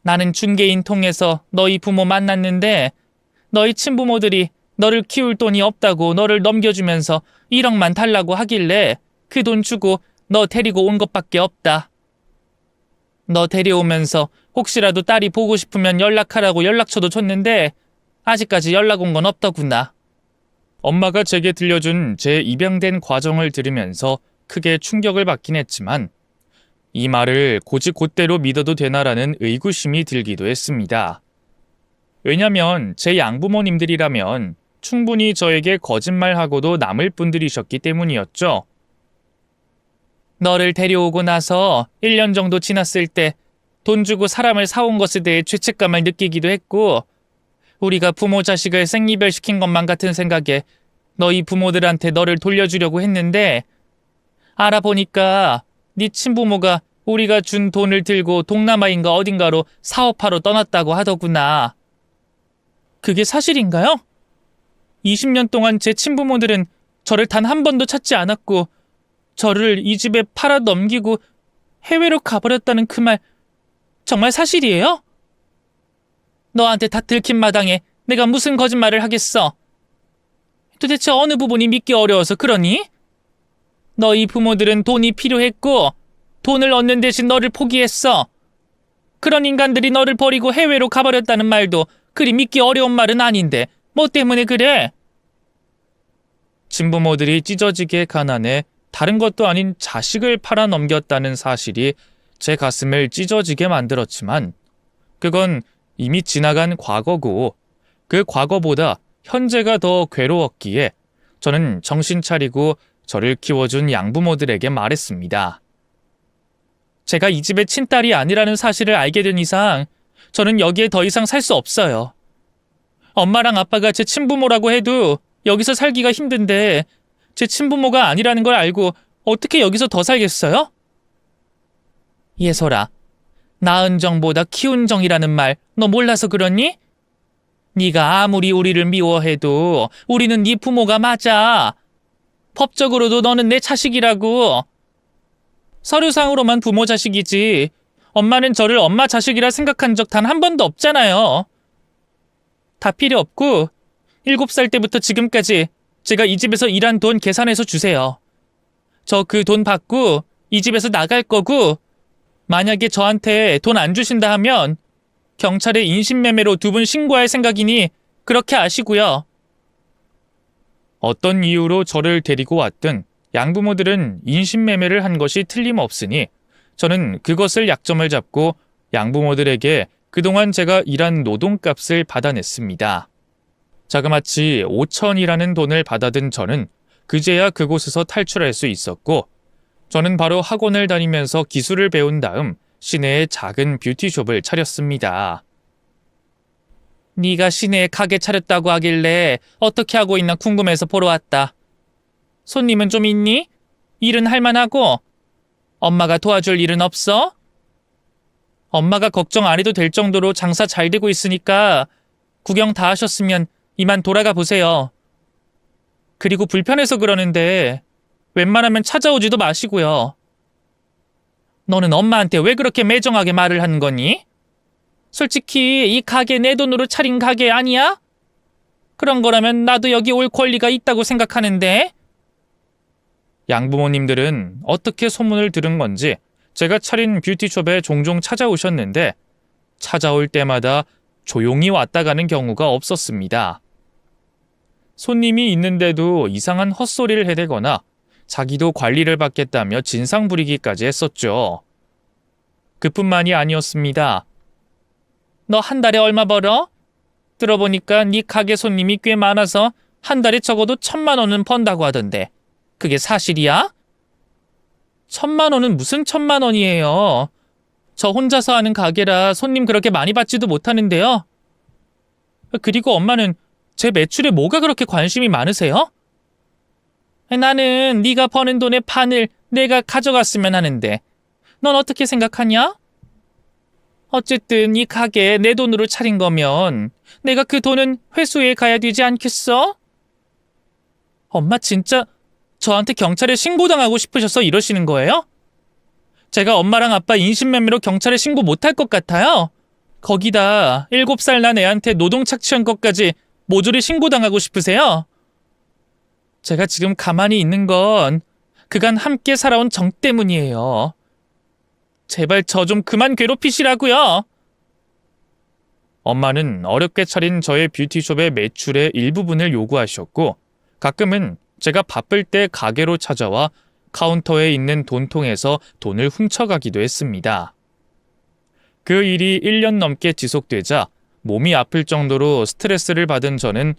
나는 중개인 통해서 너희 부모 만났는데 너희 친부모들이 너를 키울 돈이 없다고 너를 넘겨주면서 1억만 달라고 하길래 그 돈 주고 너 데리고 온 것밖에 없다. 너 데려오면서 혹시라도 딸이 보고 싶으면 연락하라고 연락처도 줬는데 아직까지 연락 온 건 없더구나. 엄마가 제게 들려준 제 입양된 과정을 들으면서 크게 충격을 받긴 했지만 이 말을 곧이곧대로 믿어도 되나라는 의구심이 들기도 했습니다. 왜냐면 제 양부모님들이라면 충분히 저에게 거짓말하고도 남을 분들이셨기 때문이었죠. 너를 데려오고 나서 1년 정도 지났을 때 돈 주고 사람을 사온 것에 대해 죄책감을 느끼기도 했고 우리가 부모 자식을 생이별시킨 것만 같은 생각에 너희 부모들한테 너를 돌려주려고 했는데 알아보니까 네 친부모가 우리가 준 돈을 들고 동남아인가 어딘가로 사업하러 떠났다고 하더구나. 그게 사실인가요? 20년 동안 제 친부모들은 저를 단 한 번도 찾지 않았고 저를 이 집에 팔아 넘기고 해외로 가버렸다는 그 말 정말 사실이에요? 너한테 다 들킨 마당에 내가 무슨 거짓말을 하겠어? 도대체 어느 부분이 믿기 어려워서 그러니? 너희 부모들은 돈이 필요했고 돈을 얻는 대신 너를 포기했어. 그런 인간들이 너를 버리고 해외로 가버렸다는 말도 그리 믿기 어려운 말은 아닌데 뭐 때문에 그래? 친부모들이 찢어지게 가난해 다른 것도 아닌 자식을 팔아 넘겼다는 사실이 제 가슴을 찢어지게 만들었지만 그건 이미 지나간 과거고 그 과거보다 현재가 더 괴로웠기에 저는 정신 차리고 저를 키워준 양부모들에게 말했습니다. 제가 이 집의 친딸이 아니라는 사실을 알게 된 이상 저는 여기에 더 이상 살 수 없어요. 엄마랑 아빠가 제 친부모라고 해도 여기서 살기가 힘든데 제 친부모가 아니라는 걸 알고 어떻게 여기서 더 살겠어요? 예솔아, 낳은 정보다 키운 정이라는 말 너 몰라서 그러니? 네가 아무리 우리를 미워해도 우리는 네 부모가 맞아. 법적으로도 너는 내 자식이라고. 서류상으로만 부모 자식이지 엄마는 저를 엄마 자식이라 생각한 적 단 한 번도 없잖아요. 다 필요 없고 7살 때부터 지금까지 제가 이 집에서 일한 돈 계산해서 주세요. 저 그 돈 받고 이 집에서 나갈 거고 만약에 저한테 돈 안 주신다 하면 경찰에 인신매매로 2분 신고할 생각이니 그렇게 아시고요. 어떤 이유로 저를 데리고 왔든 양부모들은 인신매매를 한 것이 틀림없으니 저는 그것을 약점을 잡고 양부모들에게 그동안 제가 일한 노동값을 받아냈습니다. 자그마치 5천이라는 돈을 받아든 저는 그제야 그곳에서 탈출할 수 있었고 저는 바로 학원을 다니면서 기술을 배운 다음 시내에 작은 뷰티숍을 차렸습니다. 네가 시내에 가게 차렸다고 하길래 어떻게 하고 있나 궁금해서 보러 왔다. 손님은 좀 있니? 일은 할만하고? 엄마가 도와줄 일은 없어? 엄마가 걱정 안 해도 될 정도로 장사 잘 되고 있으니까 구경 다 하셨으면 이만 돌아가 보세요. 그리고 불편해서 그러는데 웬만하면 찾아오지도 마시고요. 너는 엄마한테 왜 그렇게 매정하게 말을 하는 거니? 솔직히 이 가게 내 돈으로 차린 가게 아니야? 그런 거라면 나도 여기 올 권리가 있다고 생각하는데. 양부모님들은 어떻게 소문을 들은 건지 제가 차린 뷰티숍에 종종 찾아오셨는데 찾아올 때마다 조용히 왔다 가는 경우가 없었습니다. 손님이 있는데도 이상한 헛소리를 해대거나 자기도 관리를 받겠다며 진상 부리기까지 했었죠. 그뿐만이 아니었습니다. 너 한 달에 얼마 벌어? 들어보니까 네 가게 손님이 꽤 많아서 한 달에 적어도 1,000만 원은 번다고 하던데 그게 사실이야? 1,000만 원은 무슨 1,000만 원이에요. 저 혼자서 하는 가게라 손님 그렇게 많이 받지도 못하는데요. 그리고 엄마는 제 매출에 뭐가 그렇게 관심이 많으세요? 나는 네가 버는 돈의 반을 내가 가져갔으면 하는데 넌 어떻게 생각하냐? 어쨌든 이 가게 내 돈으로 차린 거면 내가 그 돈은 회수해 가야 되지 않겠어? 엄마 진짜 저한테 경찰에 신고당하고 싶으셔서 이러시는 거예요? 제가 엄마랑 아빠 인신매매로 경찰에 신고 못할 것 같아요? 거기다 7살 난 애한테 노동 착취한 것까지 모조리 신고당하고 싶으세요? 제가 지금 가만히 있는 건 그간 함께 살아온 정 때문이에요. 제발 저 좀 그만 괴롭히시라고요. 엄마는 어렵게 차린 저의 뷰티숍의 매출의 일부분을 요구하셨고 가끔은 제가 바쁠 때 가게로 찾아와 카운터에 있는 돈통에서 돈을 훔쳐가기도 했습니다. 그 일이 1년 넘게 지속되자 몸이 아플 정도로 스트레스를 받은 저는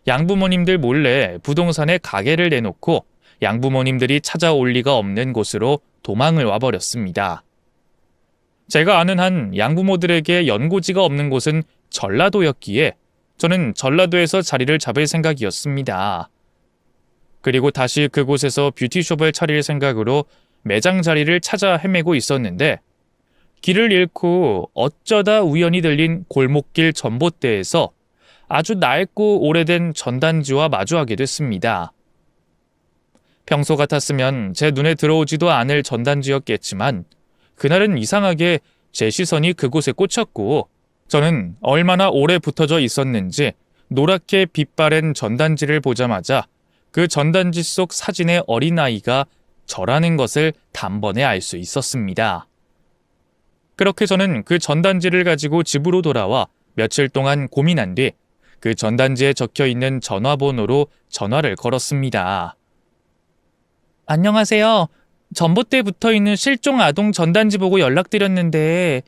양부모님들 몰래 부동산에 가게를 내놓고 양부모님들이 찾아올 리가 없는 곳으로 도망을 와버렸습니다. 제가 아는 한 양부모들에게 연고지가 없는 곳은 전라도였기에 저는 전라도에서 자리를 잡을 생각이었습니다. 그리고 다시 그곳에서 뷰티숍을 차릴 생각으로 매장 자리를 찾아 헤매고 있었는데 길을 잃고 어쩌다 우연히 들린 골목길 전봇대에서 아주 낡고 오래된 전단지와 마주하게 됐습니다. 평소 같았으면 제 눈에 들어오지도 않을 전단지였겠지만 그날은 이상하게 제 시선이 그곳에 꽂혔고 저는 얼마나 오래 붙어져 있었는지 노랗게 빛바랜 전단지를 보자마자 그 전단지 속 사진의 어린아이가 저라는 것을 단번에 알 수 있었습니다. 그렇게 저는 그 전단지를 가지고 집으로 돌아와 며칠 동안 고민한 뒤 그 전단지에 적혀있는 전화번호로 전화를 걸었습니다. 안녕하세요. 전봇대에 붙어있는 실종 아동 전단지 보고 연락드렸는데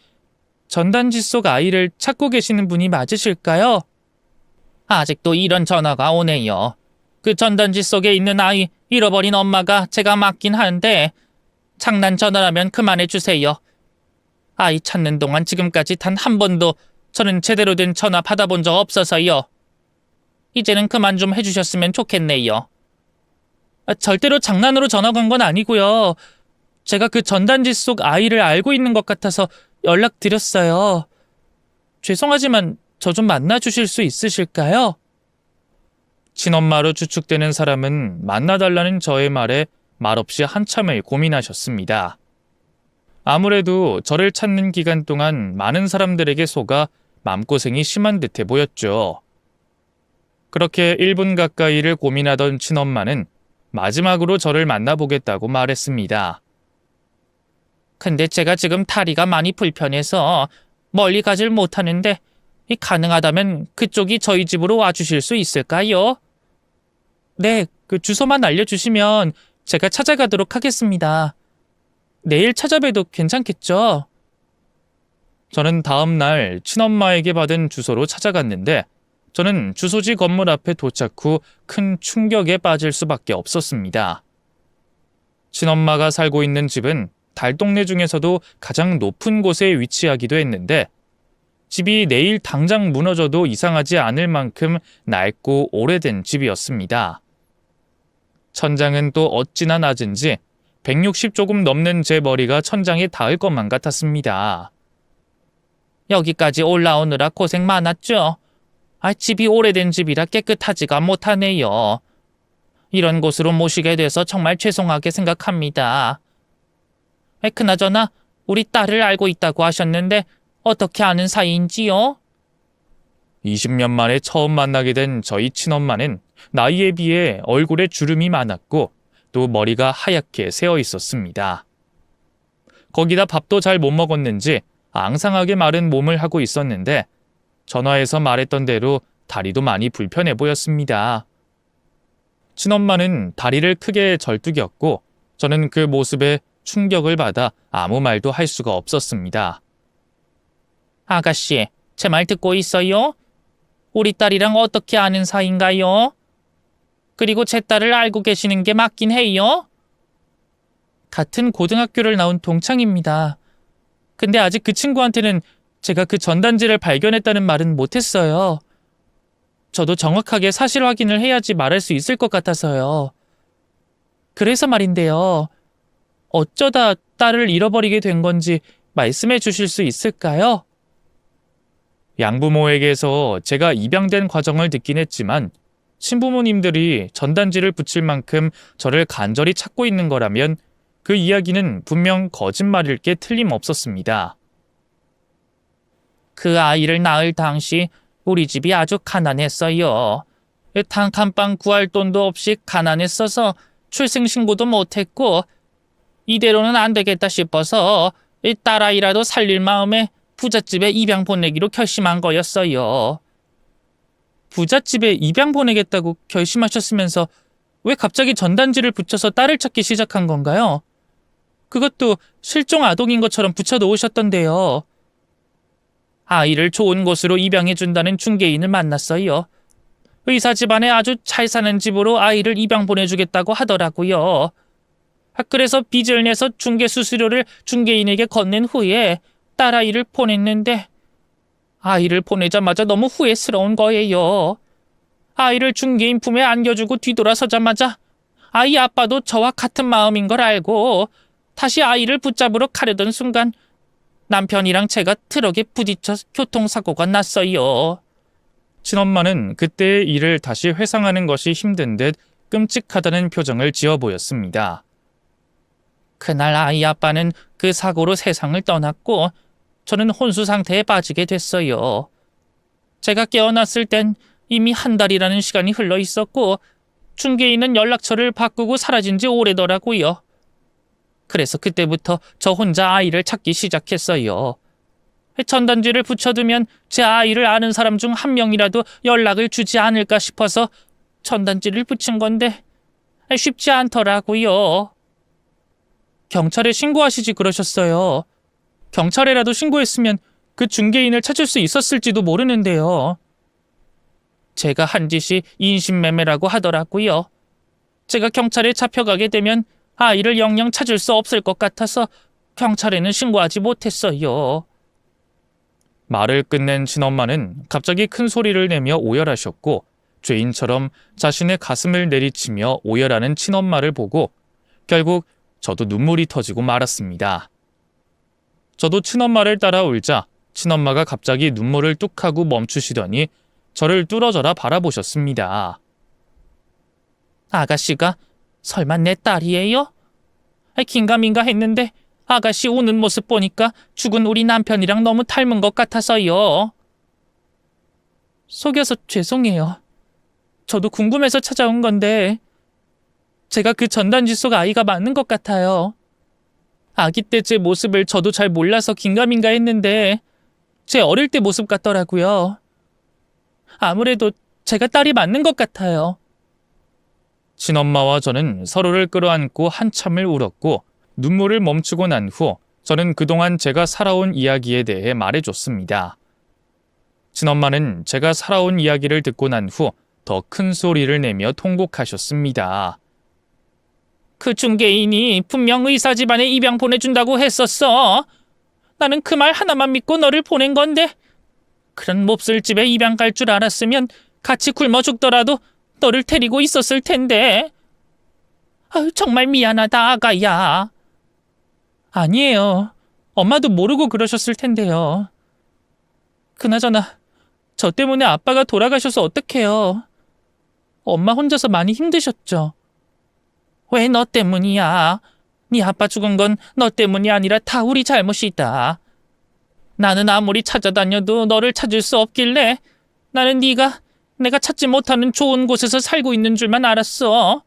전단지 속 아이를 찾고 계시는 분이 맞으실까요? 아직도 이런 전화가 오네요. 그 전단지 속에 있는 아이 잃어버린 엄마가 제가 맞긴 한데 장난 전화라면 그만해 주세요. 아이 찾는 동안 지금까지 단 한 번도 저는 제대로 된 전화 받아본 적 없어서요. 이제는 그만 좀 해주셨으면 좋겠네요. 절대로 장난으로 전화 건 건 아니고요. 제가 그 전단지 속 아이를 알고 있는 것 같아서 연락드렸어요. 죄송하지만 저 좀 만나주실 수 있으실까요? 친엄마로 추측되는 사람은 만나달라는 저의 말에 말없이 한참을 고민하셨습니다. 아무래도 저를 찾는 기간 동안 많은 사람들에게 속아 마음고생이 심한 듯해 보였죠. 그렇게 1분 가까이를 고민하던 친엄마는 마지막으로 저를 만나보겠다고 말했습니다. 근데 제가 지금 다리가 많이 불편해서 멀리 가질 못하는데 가능하다면 그쪽이 저희 집으로 와주실 수 있을까요? 네, 그 주소만 알려주시면 제가 찾아가도록 하겠습니다. 내일 찾아뵈도 괜찮겠죠? 저는 다음 날 친엄마에게 받은 주소로 찾아갔는데 저는 주소지 건물 앞에 도착 후 큰 충격에 빠질 수밖에 없었습니다. 친엄마가 살고 있는 집은 달동네 중에서도 가장 높은 곳에 위치하기도 했는데 집이 내일 당장 무너져도 이상하지 않을 만큼 낡고 오래된 집이었습니다. 천장은 또 어찌나 낮은지 160 조금 넘는 제 머리가 천장에 닿을 것만 같았습니다. 여기까지 올라오느라 고생 많았죠? 집이 오래된 집이라 깨끗하지가 못하네요. 이런 곳으로 모시게 돼서 정말 죄송하게 생각합니다. 그나저나 우리 딸을 알고 있다고 하셨는데 어떻게 아는 사이인지요? 20년 만에 처음 만나게 된 저희 친엄마는 나이에 비해 얼굴에 주름이 많았고 또 머리가 하얗게 새어 있었습니다. 거기다 밥도 잘 못 먹었는지 앙상하게 마른 몸을 하고 있었는데 전화에서 말했던 대로 다리도 많이 불편해 보였습니다. 친엄마는 다리를 크게 절뚝였고 저는 그 모습에 충격을 받아 아무 말도 할 수가 없었습니다. 아가씨, 제 말 듣고 있어요? 우리 딸이랑 어떻게 아는 사이인가요? 그리고 제 딸을 알고 계시는 게 맞긴 해요? 같은 고등학교를 나온 동창입니다. 근데 아직 그 친구한테는 제가 그 전단지를 발견했다는 말은 못했어요. 저도 정확하게 사실 확인을 해야지 말할 수 있을 것 같아서요. 그래서 말인데요. 어쩌다 딸을 잃어버리게 된 건지 말씀해 주실 수 있을까요? 양부모에게서 제가 입양된 과정을 듣긴 했지만 친부모님들이 전단지를 붙일 만큼 저를 간절히 찾고 있는 거라면 그 이야기는 분명 거짓말일 게 틀림없었습니다. 그 아이를 낳을 당시 우리 집이 아주 가난했어요. 단칸방 구할 돈도 없이 가난했어서 출생신고도 못했고 이대로는 안 되겠다 싶어서 딸아이라도 살릴 마음에 부잣집에 입양 보내기로 결심한 거였어요. 부잣집에 입양 보내겠다고 결심하셨으면서 왜 갑자기 전단지를 붙여서 딸을 찾기 시작한 건가요? 그것도 실종 아동인 것처럼 붙여놓으셨던데요. 아이를 좋은 곳으로 입양해준다는 중개인을 만났어요. 의사 집안에 아주 잘 사는 집으로 아이를 입양 보내주겠다고 하더라고요. 그래서 빚을 내서 중개 수수료를 중개인에게 건넨 후에 딸아이를 보냈는데 아이를 보내자마자 너무 후회스러운 거예요. 아이를 중개인 품에 안겨주고 뒤돌아서자마자 아이 아빠도 저와 같은 마음인 걸 알고 다시 아이를 붙잡으러 가려던 순간 남편이랑 제가 트럭에 부딪혀 교통사고가 났어요. 친엄마는 그때의 일을 다시 회상하는 것이 힘든 듯 끔찍하다는 표정을 지어 보였습니다. 그날 아이 아빠는 그 사고로 세상을 떠났고 저는 혼수 상태에 빠지게 됐어요. 제가 깨어났을 땐 이미 한 달이라는 시간이 흘러 있었고 중개인은 연락처를 바꾸고 사라진 지 오래더라고요. 그래서 그때부터 저 혼자 아이를 찾기 시작했어요. 전단지를 붙여두면 제 아이를 아는 사람 중 한 명이라도 연락을 주지 않을까 싶어서 전단지를 붙인 건데 쉽지 않더라고요. 경찰에 신고하시지 그러셨어요. 경찰에라도 신고했으면 그 중개인을 찾을 수 있었을지도 모르는데요. 제가 한 짓이 인신매매라고 하더라고요. 제가 경찰에 잡혀가게 되면 아이를 영영 찾을 수 없을 것 같아서 경찰에는 신고하지 못했어요. 말을 끝낸 친엄마는 갑자기 큰 소리를 내며 오열하셨고 죄인처럼 자신의 가슴을 내리치며 오열하는 친엄마를 보고 결국 저도 눈물이 터지고 말았습니다. 저도 친엄마를 따라 울자 친엄마가 갑자기 눈물을 뚝 하고 멈추시더니 저를 뚫어져라 바라보셨습니다. 아가씨가 설마 내 딸이에요? 긴가민가 했는데 아가씨 우는 모습 보니까 죽은 우리 남편이랑 너무 닮은 것 같아서요. 속여서 죄송해요. 저도 궁금해서 찾아온 건데 제가 그 전단지 속 아이가 맞는 것 같아요. 아기 때 제 모습을 저도 잘 몰라서 긴가민가 했는데 제 어릴 때 모습 같더라고요. 아무래도 제가 딸이 맞는 것 같아요. 친엄마와 저는 서로를 끌어안고 한참을 울었고 눈물을 멈추고 난 후 저는 그동안 제가 살아온 이야기에 대해 말해줬습니다. 친엄마는 제가 살아온 이야기를 듣고 난 후 더 큰 소리를 내며 통곡하셨습니다. 그 중개인이 분명 의사 집안에 입양 보내준다고 했었어. 나는 그 말 하나만 믿고 너를 보낸 건데 그런 몹쓸 집에 입양 갈 줄 알았으면 같이 굶어 죽더라도 너를 데리고 있었을 텐데. 아유, 정말 미안하다 아가야. 아니에요. 엄마도 모르고 그러셨을 텐데요. 그나저나 저 때문에 아빠가 돌아가셔서 어떡해요. 엄마 혼자서 많이 힘드셨죠? 왜 너 때문이야? 네 아빠 죽은 건 너 때문이 아니라 다 우리 잘못이다. 나는 아무리 찾아다녀도 너를 찾을 수 없길래 나는 내가 찾지 못하는 좋은 곳에서 살고 있는 줄만 알았어.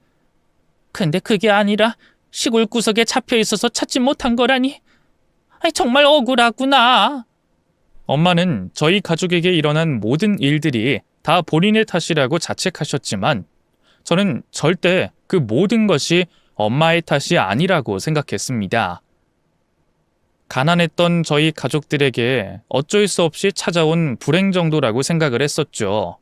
근데 그게 아니라 시골 구석에 잡혀 있어서 찾지 못한 거라니. 정말 억울하구나. 엄마는 저희 가족에게 일어난 모든 일들이 다 본인의 탓이라고 자책하셨지만 저는 절대 그 모든 것이 엄마의 탓이 아니라고 생각했습니다. 가난했던 저희 가족들에게 어쩔 수 없이 찾아온 불행 정도라고 생각을 했었죠.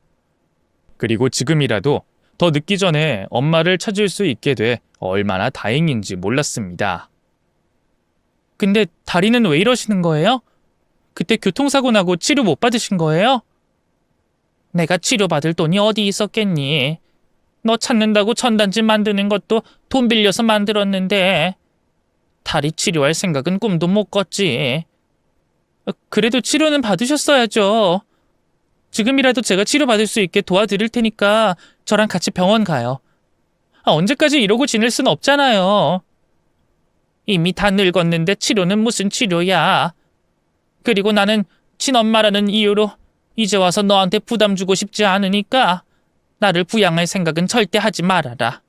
그리고 지금이라도 더 늦기 전에 엄마를 찾을 수 있게 돼 얼마나 다행인지 몰랐습니다. 근데 다리는 왜 이러시는 거예요? 그때 교통사고 나고 치료 못 받으신 거예요? 내가 치료받을 돈이 어디 있었겠니? 너 찾는다고 전단지 만드는 것도 돈 빌려서 만들었는데 다리 치료할 생각은 꿈도 못 꿨지. 그래도 치료는 받으셨어야죠. 지금이라도 제가 치료받을 수 있게 도와드릴 테니까 저랑 같이 병원 가요. 언제까지 이러고 지낼 순 없잖아요. 이미 다 늙었는데 치료는 무슨 치료야. 그리고 나는 친엄마라는 이유로 이제 와서 너한테 부담 주고 싶지 않으니까 나를 부양할 생각은 절대 하지 말아라.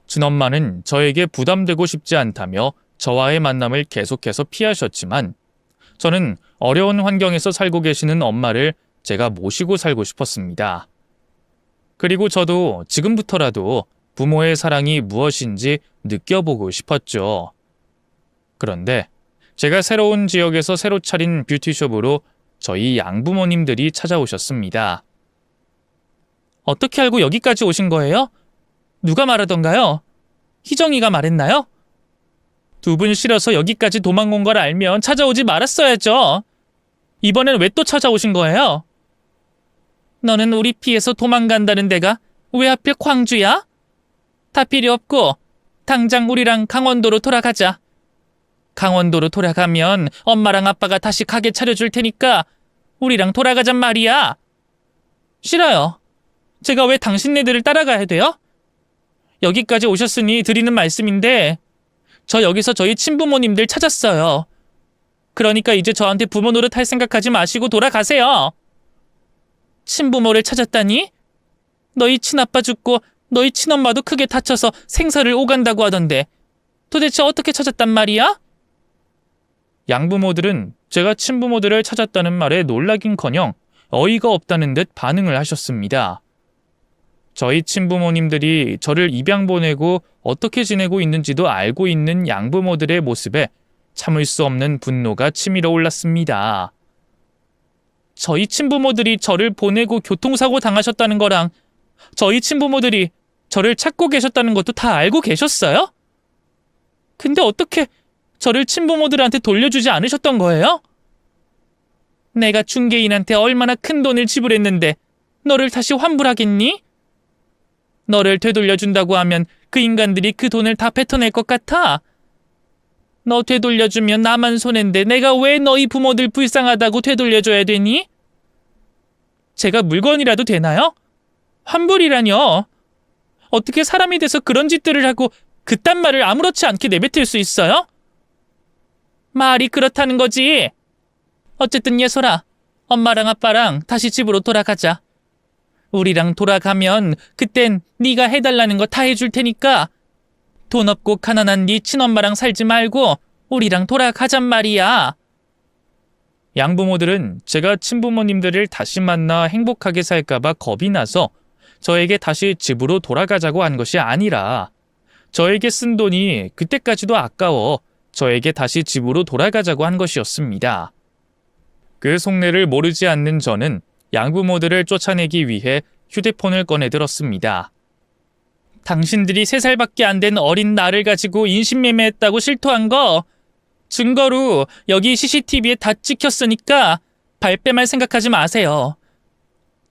친엄마는 저에게 부담되고 싶지 않다며 저와의 만남을 계속해서 피하셨지만 저는 어려운 환경에서 살고 계시는 엄마를 제가 모시고 살고 싶었습니다. 그리고 저도 지금부터라도 부모의 사랑이 무엇인지 느껴보고 싶었죠. 그런데 제가 새로운 지역에서 새로 차린 뷰티숍으로 저희 양부모님들이 찾아오셨습니다. 어떻게 알고 여기까지 오신 거예요? 누가 말하던가요? 희정이가 말했나요? 두 분 싫어서 여기까지 도망온 걸 알면 찾아오지 말았어야죠. 이번엔 왜 또 찾아오신 거예요? 너는 우리 피해서 도망간다는 데가 왜 하필 광주야? 다 필요 없고 당장 우리랑 강원도로 돌아가자. 강원도로 돌아가면 엄마랑 아빠가 다시 가게 차려줄 테니까 우리랑 돌아가잔 말이야. 싫어요. 제가 왜 당신네들을 따라가야 돼요? 여기까지 오셨으니 드리는 말씀인데 저 여기서 저희 친부모님들 찾았어요. 그러니까 이제 저한테 부모 노릇 할 생각하지 마시고 돌아가세요. 친부모를 찾았다니? 너희 친아빠 죽고 너희 친엄마도 크게 다쳐서 생사를 오간다고 하던데 도대체 어떻게 찾았단 말이야? 양부모들은 제가 친부모들을 찾았다는 말에 놀라긴커녕 어이가 없다는 듯 반응을 하셨습니다. 저희 친부모님들이 저를 입양 보내고 어떻게 지내고 있는지도 알고 있는 양부모들의 모습에 참을 수 없는 분노가 치밀어 올랐습니다. 저희 친부모들이 저를 보내고 교통사고 당하셨다는 거랑 저희 친부모들이 저를 찾고 계셨다는 것도 다 알고 계셨어요? 근데 어떻게 저를 친부모들한테 돌려주지 않으셨던 거예요? 내가 중개인한테 얼마나 큰 돈을 지불했는데 너를 다시 환불하겠니? 너를 되돌려준다고 하면 그 인간들이 그 돈을 다 뱉어낼 것 같아? 너 되돌려주면 나만 손해인데 내가 왜 너희 부모들 불쌍하다고 되돌려줘야 되니? 제가 물건이라도 되나요? 환불이라뇨? 어떻게 사람이 돼서 그런 짓들을 하고 그딴 말을 아무렇지 않게 내뱉을 수 있어요? 말이 그렇다는 거지. 어쨌든 예솔아, 엄마랑 아빠랑 다시 집으로 돌아가자. 우리랑 돌아가면 그땐 네가 해달라는 거 다 해줄 테니까 돈 없고 가난한 네 친엄마랑 살지 말고 우리랑 돌아가잔 말이야. 양부모들은 제가 친부모님들을 다시 만나 행복하게 살까봐 겁이 나서 저에게 다시 집으로 돌아가자고 한 것이 아니라 저에게 쓴 돈이 그때까지도 아까워 저에게 다시 집으로 돌아가자고 한 것이었습니다. 그 속내를 모르지 않는 저는 양부모들을 쫓아내기 위해 휴대폰을 꺼내 들었습니다. 당신들이 3살밖에 안 된 어린 나를 가지고 인신매매했다고 실토한 거 증거로 여기 CCTV에 다 찍혔으니까 발뺌할 생각하지 마세요.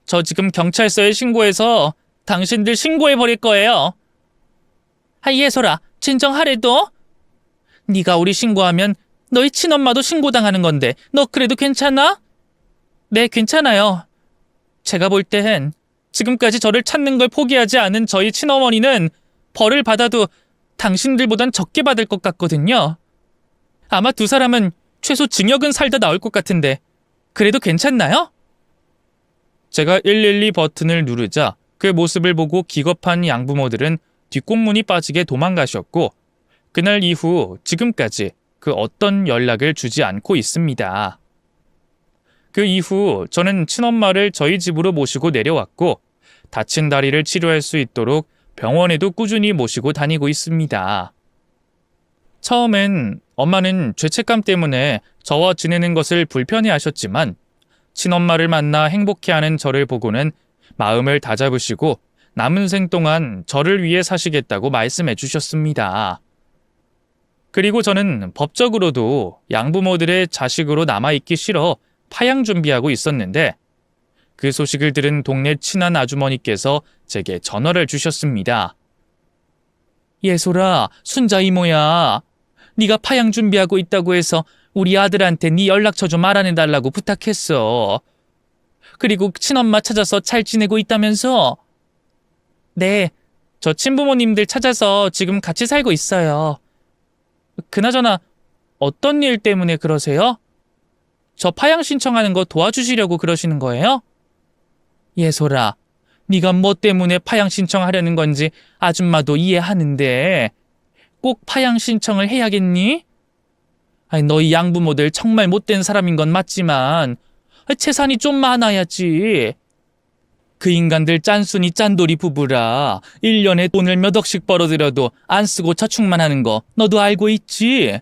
저 지금 경찰서에 신고해서 당신들 신고해버릴 거예요. 예솔아, 진정하래도? 네가 우리 신고하면 너희 친엄마도 신고당하는 건데 너 그래도 괜찮아? 네, 괜찮아요. 제가 볼 땐 지금까지 저를 찾는 걸 포기하지 않은 저희 친어머니는 벌을 받아도 당신들보단 적게 받을 것 같거든요. 아마 두 사람은 최소 징역은 살다 나올 것 같은데 그래도 괜찮나요? 제가 112 버튼을 누르자 그 모습을 보고 기겁한 양부모들은 뒷공문이 빠지게 도망가셨고 그날 이후 지금까지 그 어떤 연락을 주지 않고 있습니다. 그 이후 저는 친엄마를 저희 집으로 모시고 내려왔고 다친 다리를 치료할 수 있도록 병원에도 꾸준히 모시고 다니고 있습니다. 처음엔 엄마는 죄책감 때문에 저와 지내는 것을 불편해하셨지만 친엄마를 만나 행복해하는 저를 보고는 마음을 다잡으시고 남은 생 동안 저를 위해 사시겠다고 말씀해 주셨습니다. 그리고 저는 법적으로도 양부모들의 자식으로 남아있기 싫어 파양 준비하고 있었는데 그 소식을 들은 동네 친한 아주머니께서 제게 전화를 주셨습니다. 예솔아, 순자 이모야. 네가 파양 준비하고 있다고 해서 우리 아들한테 네 연락처 좀 알아내달라고 부탁했어. 그리고 친엄마 찾아서 잘 지내고 있다면서? 네, 저 친부모님들 찾아서 지금 같이 살고 있어요. 그나저나 어떤 일 때문에 그러세요? 저 파양 신청하는 거 도와주시려고 그러시는 거예요? 예솔아, 네가 뭐 때문에 파양 신청하려는 건지 아줌마도 이해하는데 꼭 파양 신청을 해야겠니? 아니, 너희 양부모들 정말 못된 사람인 건 맞지만 재산이 좀 많아야지. 그 인간들 짠순이 짠돌이 부부라 1년에 돈을 몇 억씩 벌어들여도 안 쓰고 저축만 하는 거 너도 알고 있지?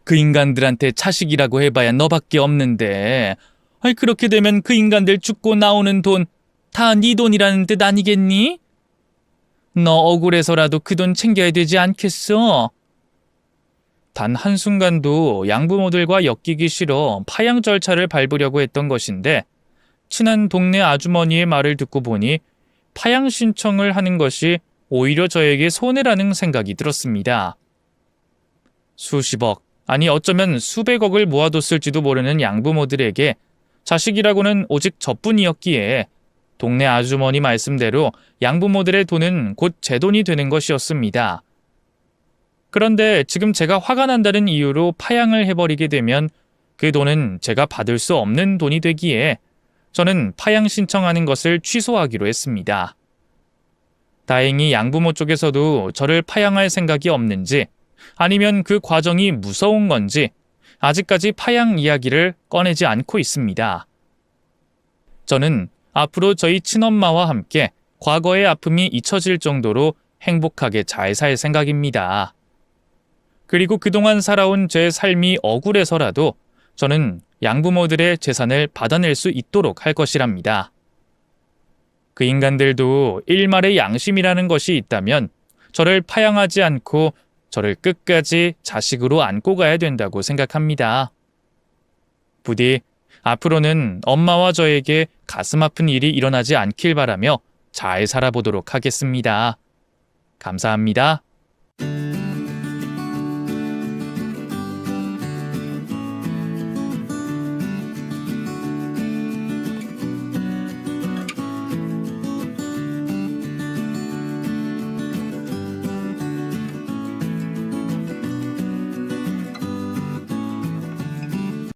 그 인간들한테 자식이라고 해봐야 너밖에 없는데 아니, 그렇게 되면 그 인간들 죽고 나오는 돈 다 네 돈이라는 뜻 아니겠니? 너 억울해서라도 그 돈 챙겨야 되지 않겠어? 단 한순간도 양부모들과 엮이기 싫어 파양 절차를 밟으려고 했던 것인데 친한 동네 아주머니의 말을 듣고 보니 파양 신청을 하는 것이 오히려 저에게 손해라는 생각이 들었습니다. 수십억, 아니 어쩌면 수백억을 모아뒀을지도 모르는 양부모들에게 자식이라고는 오직 저뿐이었기에 동네 아주머니 말씀대로 양부모들의 돈은 곧 제 돈이 되는 것이었습니다. 그런데 지금 제가 화가 난다는 이유로 파양을 해버리게 되면 그 돈은 제가 받을 수 없는 돈이 되기에 저는 파양 신청하는 것을 취소하기로 했습니다. 다행히 양부모 쪽에서도 저를 파양할 생각이 없는지 아니면 그 과정이 무서운 건지 아직까지 파양 이야기를 꺼내지 않고 있습니다. 저는 앞으로 저희 친엄마와 함께 과거의 아픔이 잊혀질 정도로 행복하게 잘 살 생각입니다. 그리고 그동안 살아온 제 삶이 억울해서라도 저는 양부모들의 재산을 받아낼 수 있도록 할 것이랍니다. 그 인간들도 일말의 양심이라는 것이 있다면 저를 파양하지 않고 저를 끝까지 자식으로 안고 가야 된다고 생각합니다. 부디 앞으로는 엄마와 저에게 가슴 아픈 일이 일어나지 않길 바라며 잘 살아보도록 하겠습니다. 감사합니다.